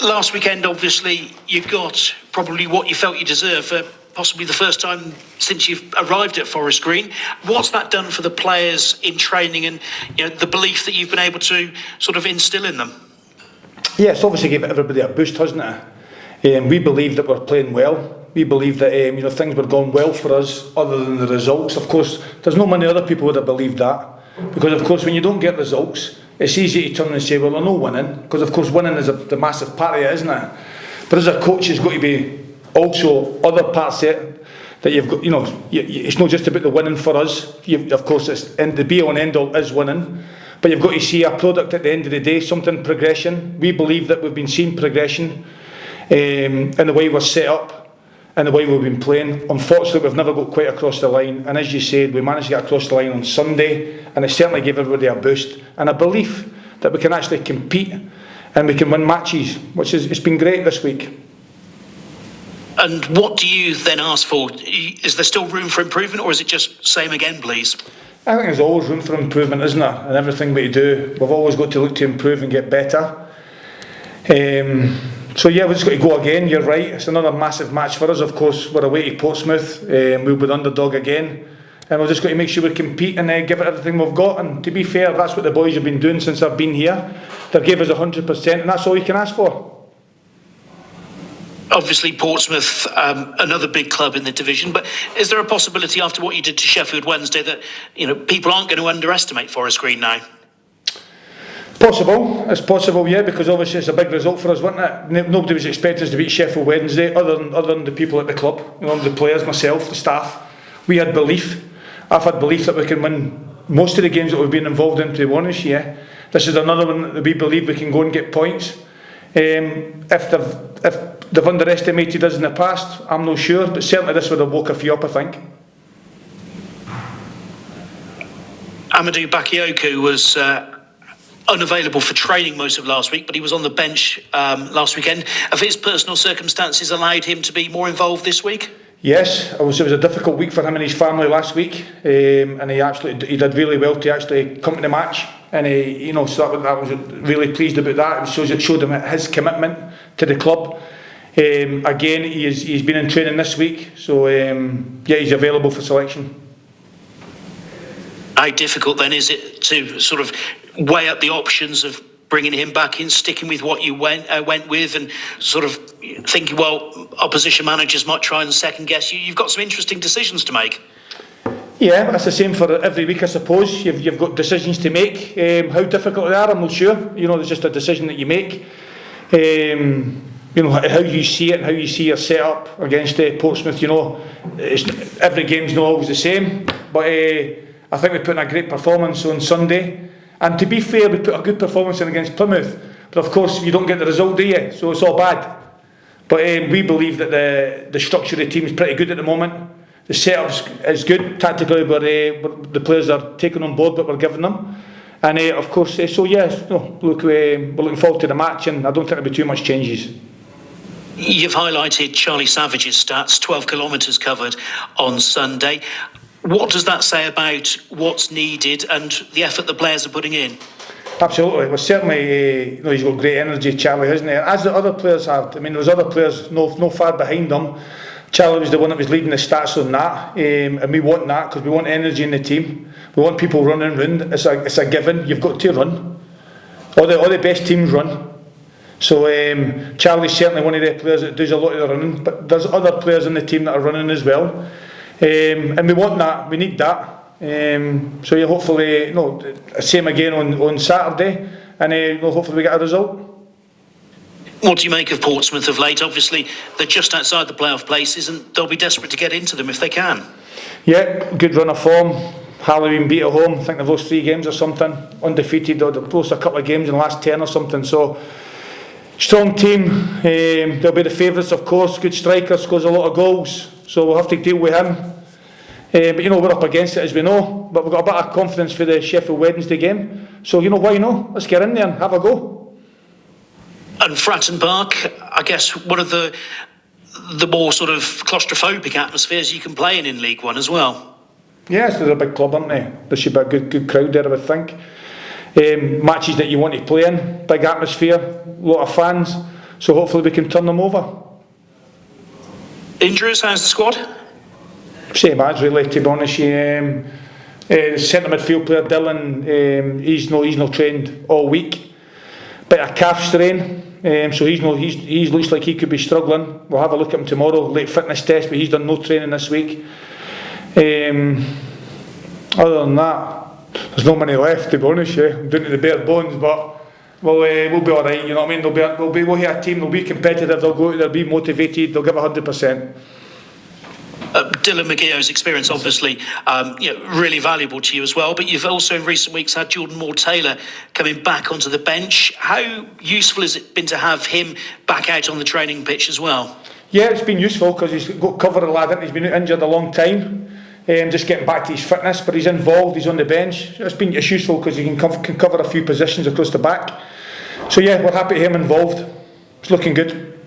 Last weekend, obviously, you got probably what you felt you deserved for possibly the first time since you've arrived at Forest Green. What's that done for the players in training and the belief that you've been able to sort of instill in them? Yeah, it's obviously gave everybody a boost, hasn't it? We believe that we're playing well. We believe that things were going well for us other than the results. Of course, there's not many other people would have believed that, because of course when you don't get results, it's easy to turn and say, well, I'm not winning, because of course winning is the massive part of it, isn't it? But as a coach, there's got to be also other parts of it that you've got. It's not just about the winning for us. Of course, the be all and end all is winning, but you've got to see a product at the end of the day, something progression. We believe that we've been seeing progression in the way we're set up and the way we've been playing. Unfortunately, we've never got quite across the line, and as you said, we managed to get across the line on Sunday, and it certainly gave everybody a boost and a belief that we can actually compete and we can win matches, which it's been great this week. And what do you then ask for? Is there still room for improvement, or is it just same again, please? I think there's always room for improvement, isn't there? In everything we do, we've always got to look to improve and get better. So yeah, we've just got to go again. You're right, it's another massive match for us. Of course, we're away to Portsmouth, we'll be the underdog again, and we've just got to make sure we compete and give it everything we've got. And to be fair, that's what the boys have been doing since I've been here. They've given us 100%, and that's all you can ask for. Obviously, Portsmouth, another big club in the division, but is there a possibility after what you did to Sheffield Wednesday that people aren't going to underestimate Forest Green now? Possible, it's possible, yeah, because obviously it's a big result for us, wasn't it? Nobody was expecting us to beat Sheffield Wednesday, other than the people at the club, the players, myself, the staff. We had belief. I've had belief that we can win most of the games that we've been involved in, to be honest. Yeah, this is another one that we believe we can go and get points. If they've underestimated us in the past, I'm not sure, but certainly this would have woke a few up, I think. Amadou Bakayoko was unavailable for training most of last week, but he was on the bench last weekend. Have his personal circumstances allowed him to be more involved this week? Yes, it was a difficult week for him and his family last week, and he did really well to actually come to the match, and so I was really pleased about that. It showed him his commitment to the club. Again, he's been in training this week, so yeah, he's available for selection. How difficult then is it to sort of weigh up the options of bringing him back in, sticking with what you went with, and sort of thinking, well, opposition managers might try and second guess you? You've got some interesting decisions to make. Yeah, that's the same for every week, I suppose. You've got decisions to make. How difficult they are, I'm not sure. There's just a decision that you make. How you see it and how you see your setup against Portsmouth. Every game's not always the same, but I think we put in a great performance on Sunday. And to be fair, we put a good performance in against Plymouth. But of course, you don't get the result, do you? So it's all bad. But we believe that the structure of the team is pretty good at the moment. The setup is good. Tactically, the players are taking on board what we're giving them. And of course, so yes, we're looking forward to the match, and I don't think there'll be too much changes. You've highlighted Charlie Savage's stats, 12 kilometres covered on Sunday. What does that say about what's needed and the effort the players are putting in? Absolutely. Well, certainly, he's got great energy, Charlie, hasn't he? As the other players have. I mean, there's other players no far behind him. Charlie was the one that was leading the stats on that, and we want that because we want energy in the team. We want people running around. It's a given. You've got to run. All the best teams run. So Charlie's certainly one of the players that does a lot of the running, but there's other players in the team that are running as well. And we want that, we need that. So yeah, hopefully, same again on Saturday, and hopefully we get a result. What do you make of Portsmouth of late? Obviously, they're just outside the playoff places, and they'll be desperate to get into them if they can. Yeah, good run of form. Halloween beat at home. I think they've lost 3 games or something. Undefeated, they've lost a couple of games in the last 10 or something. So, strong team. They'll be the favourites, of course. Good striker, scores a lot of goals. So we'll have to deal with him. But we're up against it, as we know. But we've got a bit of confidence for the Sheffield Wednesday game. So why not? Let's get in there and have a go. And Fratton Park, I guess one of the more sort of claustrophobic atmospheres you can play in League One as well. Yes, they're a big club, aren't they? There should be a good crowd there, I would think. Matches that you want to play in, big atmosphere, a lot of fans. So hopefully we can turn them over. Injuries, how's the squad? Same as really, to be honest. The centre midfield player Dylan, he's not trained all week. Bit of calf strain, so he looks like he could be struggling. We'll have a look at him tomorrow, late fitness test, but he's done no training this week. Other than that, there's not many left, to be honest. I'm down to the bare bones, but we'll be all right. You know what I mean? We'll have a team. They'll be competitive. They'll go. They'll be motivated. They'll give 100%. Dylan McGeo's experience, obviously, really valuable to you as well. But you've also in recent weeks had Jordan Moore-Taylor coming back onto the bench. How useful has it been to have him back out on the training pitch as well? Yeah, it's been useful because he's got cover a lad. He's been injured a long time. Just getting back to his fitness, but he's involved. He's on the bench. It's useful because he can cover a few positions across the back. So yeah, we're happy to have him involved. It's looking good.